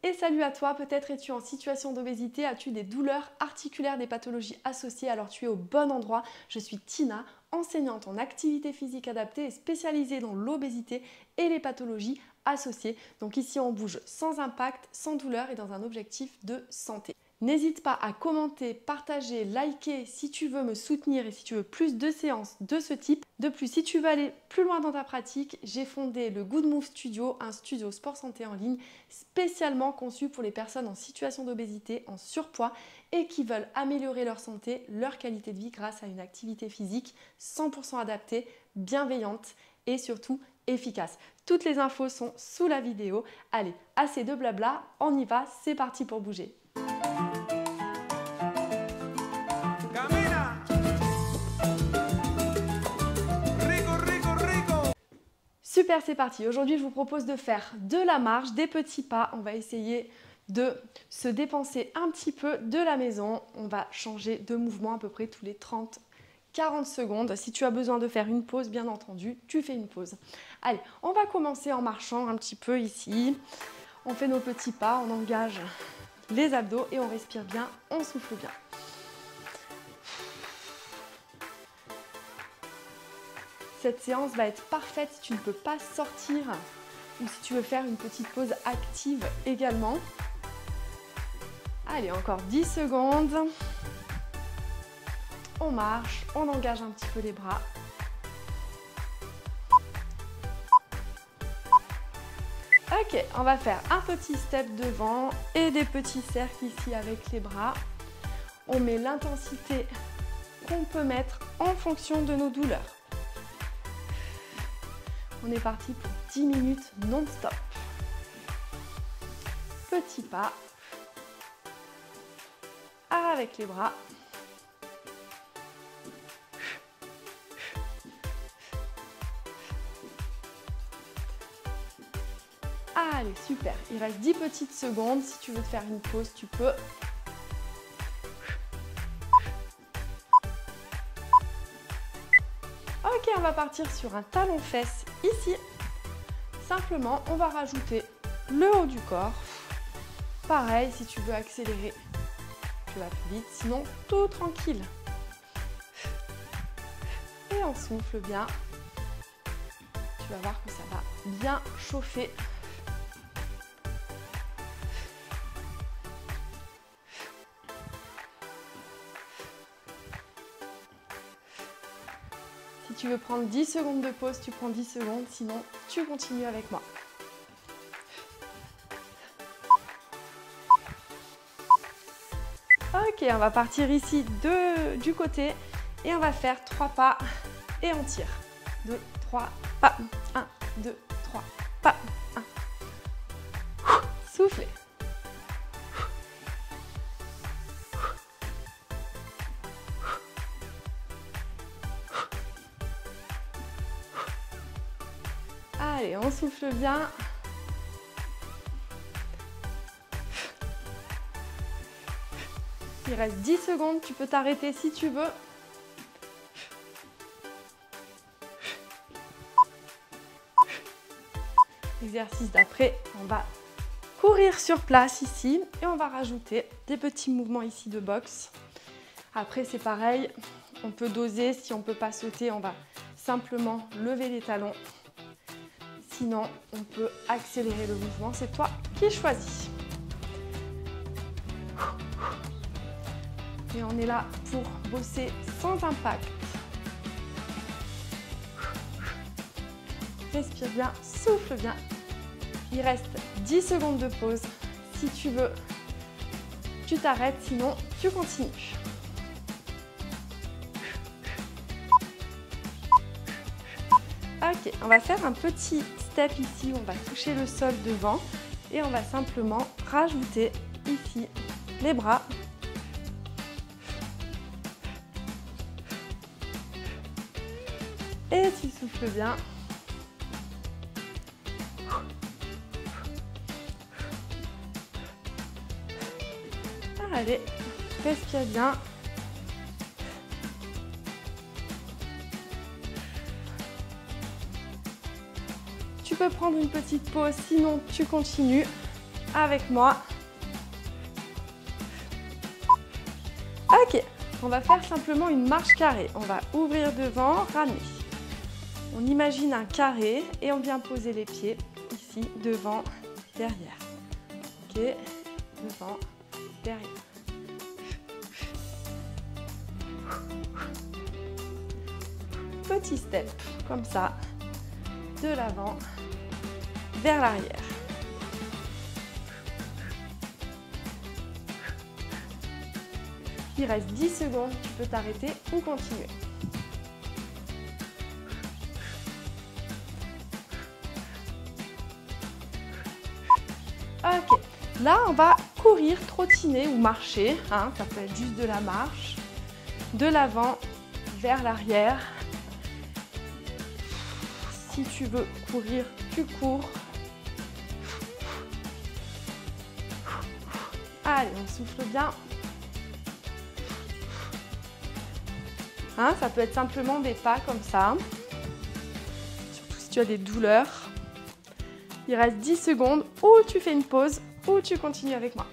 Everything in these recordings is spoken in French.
Et salut à toi, peut-être es-tu en situation d'obésité, as-tu des douleurs articulaires, des pathologies associées, alors tu es au bon endroit. Je suis Tina, enseignante en activité physique adaptée et spécialisée dans l'obésité et les pathologies associées. Donc ici on bouge sans impact, sans douleur et dans un objectif de santé. N'hésite pas à commenter, partager, liker si tu veux me soutenir et si tu veux plus de séances de ce type. De plus, si tu veux aller plus loin dans ta pratique, j'ai fondé le Good Move Studio, un studio sport santé en ligne spécialement conçu pour les personnes en situation d'obésité, en surpoids et qui veulent améliorer leur santé, leur qualité de vie grâce à une activité physique 100% adaptée, bienveillante et surtout efficace. Toutes les infos sont sous la vidéo. Allez, assez de blabla, on y va, c'est parti pour bouger. Super, c'est parti. Aujourd'hui, je vous propose de faire de la marche, des petits pas. On va essayer de se dépenser un petit peu de la maison. On va changer de mouvement à peu près tous les 30-40 secondes. Si tu as besoin de faire une pause, bien entendu, tu fais une pause. Allez, on va commencer en marchant un petit peu ici. On fait nos petits pas, on engage les abdos et on respire bien, on souffle bien. Cette séance va être parfaite si tu ne peux pas sortir ou si tu veux faire une petite pause active également. Allez, encore 10 secondes. On marche, on engage un petit peu les bras. Ok, on va faire un petit step devant et des petits cercles ici avec les bras. On met l'intensité qu'on peut mettre en fonction de nos douleurs. On est parti pour 10 minutes non-stop. Petit pas. Avec les bras. Allez, super. Il reste 10 petites secondes. Si tu veux te faire une pause, tu peux. Ok, on va partir sur un talon-fesse ici. Simplement, on va rajouter le haut du corps. Pareil, si tu veux accélérer, tu vas plus vite. Sinon, tout tranquille. Et on souffle bien. Tu vas voir que ça va bien chauffer. Si tu veux prendre 10 secondes de pause, tu prends 10 secondes, sinon tu continues avec moi. Ok, on va partir ici du côté et on va faire 3 pas et on tire. 2, 3, pas. 1, 2, 3, pas. 1. Soufflez. Allez, on souffle bien. Il reste 10 secondes, tu peux t'arrêter si tu veux. Exercice d'après, on va courir sur place ici et on va rajouter des petits mouvements ici de boxe. Après, c'est pareil, on peut doser. Si on ne peut pas sauter, on va simplement lever les talons. Sinon, on peut accélérer le mouvement. C'est toi qui choisis. Et on est là pour bosser sans impact. Respire bien, souffle bien. Il reste 10 secondes de pause. Si tu veux, tu t'arrêtes, sinon tu continues. Ok, on va faire un petit step ici, on va toucher le sol devant et on va simplement rajouter ici les bras. Et tu souffles bien. Allez, respire bien. Tu peux prendre une petite pause, sinon tu continues. avec moi. Ok, on va faire simplement une marche carrée. On va ouvrir devant, ramener. On imagine un carré et on vient poser les pieds ici, devant, derrière. Ok, devant, derrière. Petit step, comme ça, de l'avant vers l'arrière. Il reste 10 secondes, tu peux t'arrêter ou continuer. Ok, là on va courir, trottiner ou marcher, hein, ça peut être juste de la marche, de l'avant vers l'arrière. Si tu veux courir, tu cours. Allez, on souffle bien. Hein, ça peut être simplement des pas comme ça, surtout si tu as des douleurs. Il reste 10 secondes, ou tu fais une pause, ou tu continues avec moi.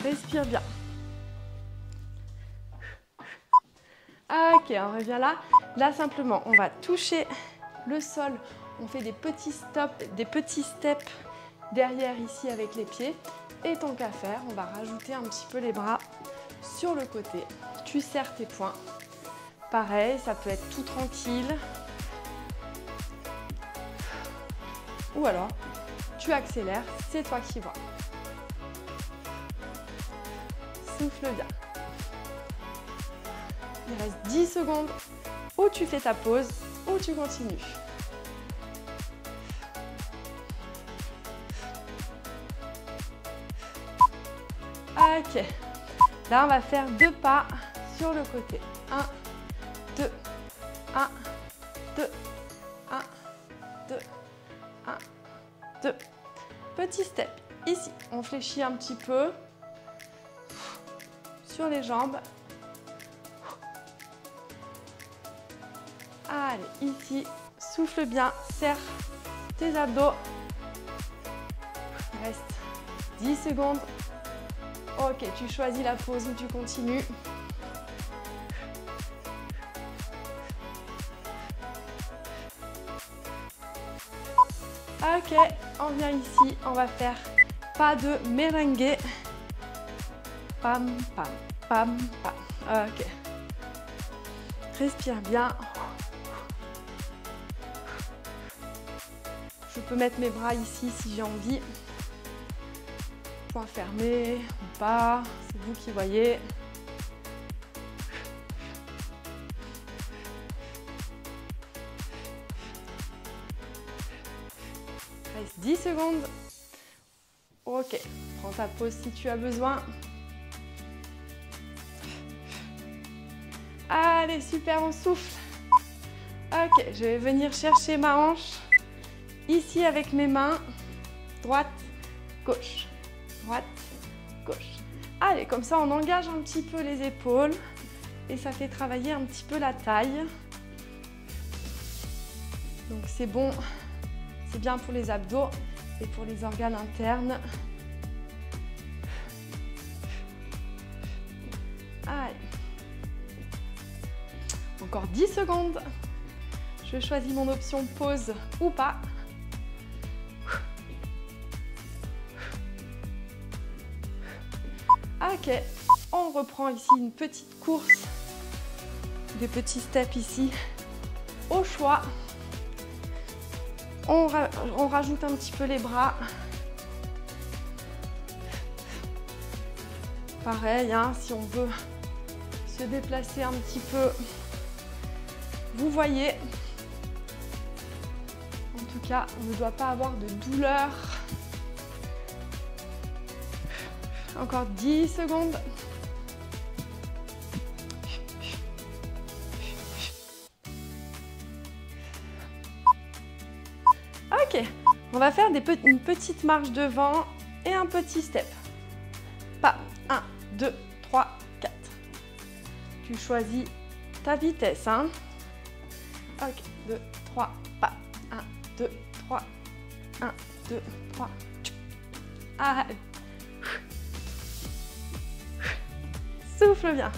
Respire bien. Ok, on revient là. Là, simplement, on va toucher le sol. On fait des petits stops, des petits steps derrière ici avec les pieds. Et tant qu'à faire, on va rajouter un petit peu les bras sur le côté. Tu serres tes poings. Pareil, ça peut être tout tranquille. Ou alors, tu accélères, c'est toi qui vois. Souffle bien. Il reste 10 secondes, ou tu fais ta pause, ou tu continues. Ok, là on va faire 2 pas sur le côté. 1, 2, 1, 2, 1, 2, 1, 2. Petit step. Ici, on fléchit un petit peu sur les jambes. Allez, ici, souffle bien, serre tes abdos. Il reste 10 secondes. Ok, tu choisis la pause ou tu continues. Ok, on vient ici, on va faire pas de merengue. Pam, pam, pam, pam. Ok. Respire bien. Je peux mettre mes bras ici si j'ai envie. Point fermé ou pas, c'est vous qui voyez. Reste 10 secondes. Ok, prends ta pause si tu as besoin. Allez, super, on souffle. Ok, je vais venir chercher ma hanche. Ici avec mes mains. Droite, gauche. Droite, gauche. Allez, comme ça, on engage un petit peu les épaules. Et ça fait travailler un petit peu la taille. Donc c'est bon. C'est bien pour les abdos et pour les organes internes. Allez. Encore 10 secondes. Je choisis mon option pause ou pas. Ok, on reprend ici une petite course. Des petits steps ici. Au choix. On rajoute un petit peu les bras. Pareil, hein, si on veut se déplacer un petit peu, vous voyez. En tout cas, on ne doit pas avoir de douleur. Encore 10 secondes. Ok, on va faire une petite marche devant et un petit step. Pas 1, 2, 3, 4. Tu choisis ta vitesse. Hein. Ok, 2, 3, pas. 1, 2, 3, 1, 1, 2, 3. Allez. Souffle bien.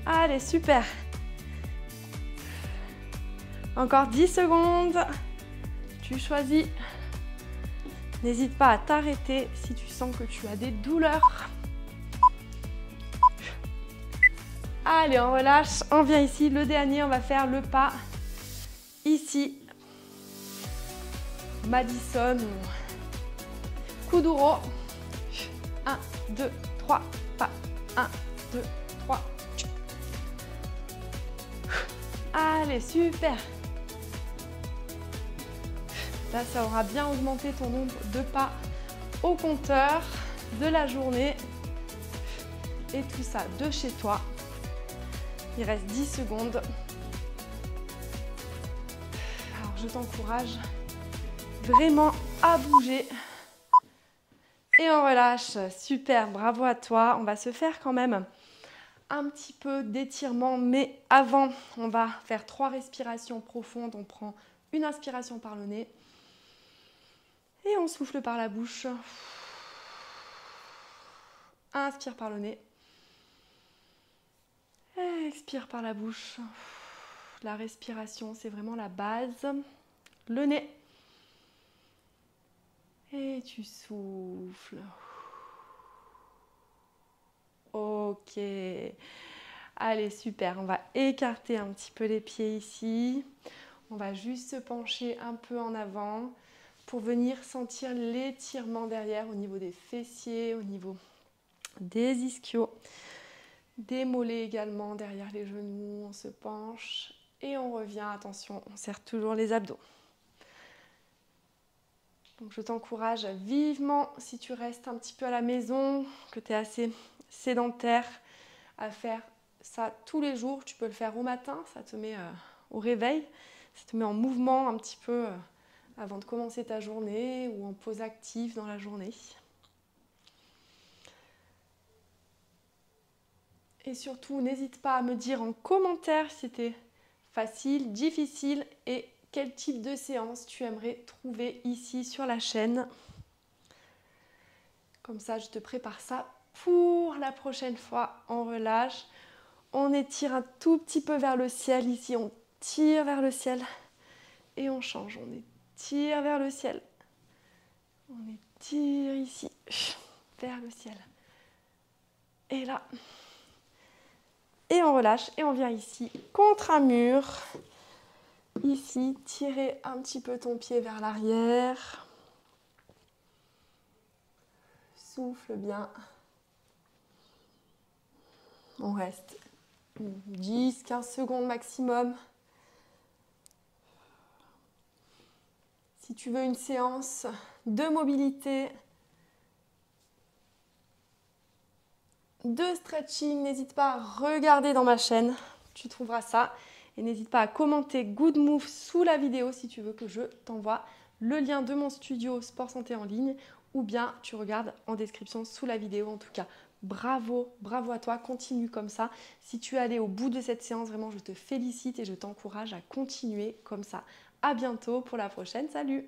Allez, super. Encore 10 secondes. Tu choisis. N'hésite pas à t'arrêter si tu sens que tu as des douleurs. Allez, on relâche. On vient ici. Le dernier, on va faire le pas ici. Madison. Kuduro. 1, 2, 3, pas. 1, 2, 3. Allez, super. Là, ça aura bien augmenté ton nombre de pas au compteur de la journée. Et tout ça de chez toi. Il reste 10 secondes. Alors, je t'encourage vraiment à bouger. Et on relâche. Super, bravo à toi. On va se faire quand même un petit peu d'étirement. Mais avant, on va faire 3 respirations profondes. On prend une inspiration par le nez. Et on souffle par la bouche. Inspire par le nez. Expire par la bouche. La respiration, c'est vraiment la base. Le nez. Et tu souffles. Ok. Allez, super. On va écarter un petit peu les pieds ici. On va juste se pencher un peu en avant pour venir sentir l'étirement derrière au niveau des fessiers, au niveau des ischios, des mollets également derrière les genoux. On se penche et on revient. Attention, on serre toujours les abdos. Donc je t'encourage vivement, si tu restes un petit peu à la maison, que tu es assez sédentaire, à faire ça tous les jours. Tu peux le faire au matin, ça te met au réveil, ça te met en mouvement un petit peu avant de commencer ta journée ou en pause active dans la journée. Et surtout, n'hésite pas à me dire en commentaire si c'était facile, difficile et quel type de séance tu aimerais trouver ici sur la chaîne. Comme ça, je te prépare ça pour la prochaine fois. On relâche. On étire un tout petit peu vers le ciel. Ici, on tire vers le ciel. Et on change. On étire vers le ciel. On étire ici, vers le ciel. Et là. Et on relâche. Et on vient ici, contre un mur. Ici, tirer un petit peu ton pied vers l'arrière. Souffle bien. On reste 10-15 secondes maximum. Si tu veux une séance de mobilité, de stretching, n'hésite pas à regarder dans ma chaîne. Tu trouveras ça. Et n'hésite pas à commenter Good Move sous la vidéo si tu veux que je t'envoie le lien de mon studio Sport Santé en ligne ou bien tu regardes en description sous la vidéo. En tout cas, bravo, bravo à toi, continue comme ça. Si tu es allé au bout de cette séance, vraiment, je te félicite et je t'encourage à continuer comme ça. À bientôt pour la prochaine, salut!